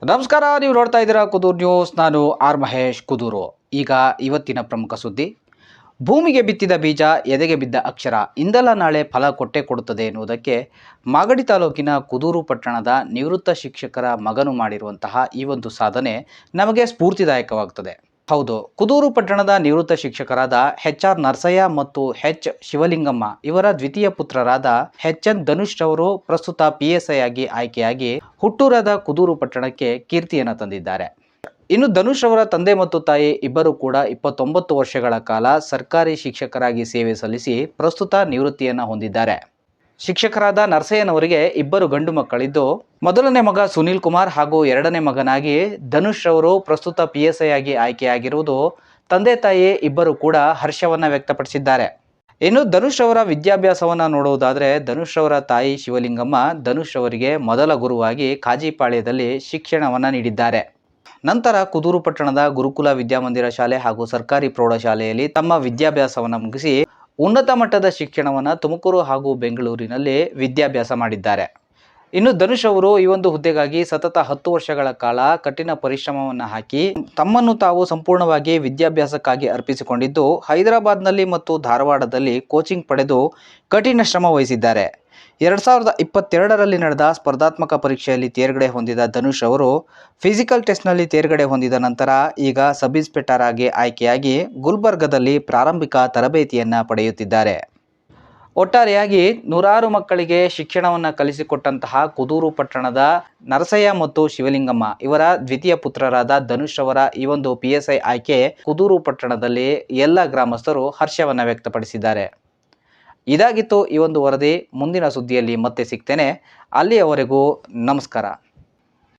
ನಮಸ್ಕಾರ, ನೀವು ನೋಡ್ತಾ ಇದ್ದೀರಾ ಕುದೂರ್ ನ್ಯೂಸ್. ನಾನು ಆರ್ ಮಹೇಶ್ ಕುದೂರು. ಈಗ ಇವತ್ತಿನ ಪ್ರಮುಖ ಸುದ್ದಿ. ಭೂಮಿಗೆ ಬಿತ್ತಿದ ಬೀಜ ಎದೆಗೆ ಬಿದ್ದ ಅಕ್ಷರ ಇಂದಲ್ಲ ನಾಳೆ ಫಲ ಕೊಟ್ಟೇ ಕೊಡುತ್ತದೆ ಎನ್ನುವುದಕ್ಕೆ ಮಾಗಡಿ ತಾಲೂಕಿನ ಕುದೂರು ಪಟ್ಟಣದ ನಿವೃತ್ತ ಶಿಕ್ಷಕರ ಮಗನು ಮಾಡಿರುವಂತಹ ಈ ಒಂದು ಸಾಧನೆ ನಮಗೆ ಸ್ಫೂರ್ತಿದಾಯಕವಾಗುತ್ತದೆ. ಹೌದು, ಕುದೂರು ಪಟ್ಟಣದ ನಿವೃತ್ತ ಶಿಕ್ಷಕರಾದ HR ನರಸಯ್ಯ ಮತ್ತು H ಶಿವಲಿಂಗಮ್ಮ ಇವರ ದ್ವಿತೀಯ ಪುತ್ರರಾದ HN ಧನುಷ್ ರವರು ಪ್ರಸ್ತುತ PSI ಆಗಿ ಆಯ್ಕೆಯಾಗಿ ಹುಟ್ಟೂರಾದ ಕುದೂರು ಪಟ್ಟಣಕ್ಕೆ ಕೀರ್ತಿಯನ್ನು ತಂದಿದ್ದಾರೆ. ಇನ್ನು ಧನುಷ್ ಅವರ ತಂದೆ ಮತ್ತು ತಾಯಿ ಇಬ್ಬರು ಕೂಡ 29 ವರ್ಷಗಳ ಕಾಲ ಸರ್ಕಾರಿ ಶಿಕ್ಷಕರಾಗಿ ಸೇವೆ ಸಲ್ಲಿಸಿ ಪ್ರಸ್ತುತ ನಿವೃತ್ತಿಯನ್ನು ಹೊಂದಿದ್ದಾರೆ. ಶಿಕ್ಷಕರಾದ ನರಸಯ್ಯನವರಿಗೆ ಇಬ್ಬರು ಗಂಡು ಮಕ್ಕಳಿದ್ದು, ಮೊದಲನೇ ಮಗ ಸುನೀಲ್ ಕುಮಾರ್ ಹಾಗೂ ಎರಡನೇ ಮಗನಾಗಿ ಧನುಷ್ ಅವರು ಪ್ರಸ್ತುತ PSI ಆಗಿ ಆಯ್ಕೆಯಾಗಿರುವುದು ತಂದೆ ತಾಯಿ ಇಬ್ಬರು ಕೂಡ ಹರ್ಷವನ್ನ ವ್ಯಕ್ತಪಡಿಸಿದ್ದಾರೆ. ಇನ್ನು ಧನುಷ್ ಅವರ ವಿದ್ಯಾಭ್ಯಾಸವನ್ನ ನೋಡುವುದಾದರೆ, ಧನುಷ್ ಅವರ ತಾಯಿ ಶಿವಲಿಂಗಮ್ಮ ಧನುಷ್ ಅವರಿಗೆ ಮೊದಲ ಗುರುವಾಗಿ ಕಾಜಿಪಾಳ್ಯದಲ್ಲಿ ಶಿಕ್ಷಣವನ್ನ ನೀಡಿದ್ದಾರೆ. ನಂತರ ಕುದೂರು ಪಟ್ಟಣದ ಗುರುಕುಲ ವಿದ್ಯಾಮಂದಿರ ಶಾಲೆ ಹಾಗೂ ಸರ್ಕಾರಿ ಪ್ರೌಢಶಾಲೆಯಲ್ಲಿ ತಮ್ಮ ವಿದ್ಯಾಭ್ಯಾಸವನ್ನು ಮುಗಿಸಿ ಉನ್ನತ ಮಟ್ಟದ ಶಿಕ್ಷಣವನ್ನು ತುಮಕೂರು ಹಾಗೂ ಬೆಂಗಳೂರಿನಲ್ಲಿ ವಿದ್ಯಾಭ್ಯಾಸ ಮಾಡಿದ್ದಾರೆ. ಇನ್ನು ಧನುಷ್ ಅವರು ಈ ಒಂದು ಹುದ್ದೆಗಾಗಿ ಸತತ 10 ವರ್ಷಗಳ ಕಾಲ ಕಠಿಣ ಪರಿಶ್ರಮವನ್ನು ಹಾಕಿ ತಮ್ಮನ್ನು ತಾವು ಸಂಪೂರ್ಣವಾಗಿ ವಿದ್ಯಾಭ್ಯಾಸಕ್ಕಾಗಿ ಅರ್ಪಿಸಿಕೊಂಡಿದ್ದು, ಹೈದರಾಬಾದ್ನಲ್ಲಿ ಮತ್ತು ಧಾರವಾಡದಲ್ಲಿ ಕೋಚಿಂಗ್ ಪಡೆದು ಕಠಿಣ ಶ್ರಮ ವಹಿಸಿದ್ದಾರೆ. 2022ರಲ್ಲಿ ನಡೆದ ಸ್ಪರ್ಧಾತ್ಮಕ ಪರೀಕ್ಷೆಯಲ್ಲಿ ತೇರ್ಗಡೆ ಹೊಂದಿದ ಧನುಷ್ ಅವರು ಫಿಸಿಕಲ್ ಟೆಸ್ಟ್ನಲ್ಲಿ ತೇರ್ಗಡೆ ಹೊಂದಿದ ನಂತರ ಈಗ ಸಬ್ ಇನ್ಸ್ಪೆಕ್ಟರ್ ಆಗಿ ಆಯ್ಕೆಯಾಗಿ ಗುಲ್ಬರ್ಗದಲ್ಲಿ ಪ್ರಾರಂಭಿಕ ತರಬೇತಿಯನ್ನು ಪಡೆಯುತ್ತಿದ್ದಾರೆ. ಒಟ್ಟಾರೆಯಾಗಿ ನೂರಾರು ಮಕ್ಕಳಿಗೆ ಶಿಕ್ಷಣವನ್ನು ಕಲಿಸಿಕೊಟ್ಟಂತಹ ಕುದೂರು ಪಟ್ಟಣದ ನರಸಯ್ಯ ಮತ್ತು ಶಿವಲಿಂಗಮ್ಮ ಇವರ ದ್ವಿತೀಯ ಪುತ್ರರಾದ ಧನುಷ್ ಅವರ ಈ ಒಂದು PSI ಆಯ್ಕೆ ಕುದೂರು ಪಟ್ಟಣದಲ್ಲಿ ಎಲ್ಲ ಗ್ರಾಮಸ್ಥರು ಹರ್ಷವನ್ನು ವ್ಯಕ್ತಪಡಿಸಿದ್ದಾರೆ. ಇದಾಗಿತ್ತು ಈ ಒಂದು ವರದಿ. ಮುಂದಿನ ಸುದ್ದಿಯಲ್ಲಿ ಮತ್ತೆ ಸಿಗ್ತೇನೆ. ಅಲ್ಲಿಯವರೆಗೂ ನಮಸ್ಕಾರ.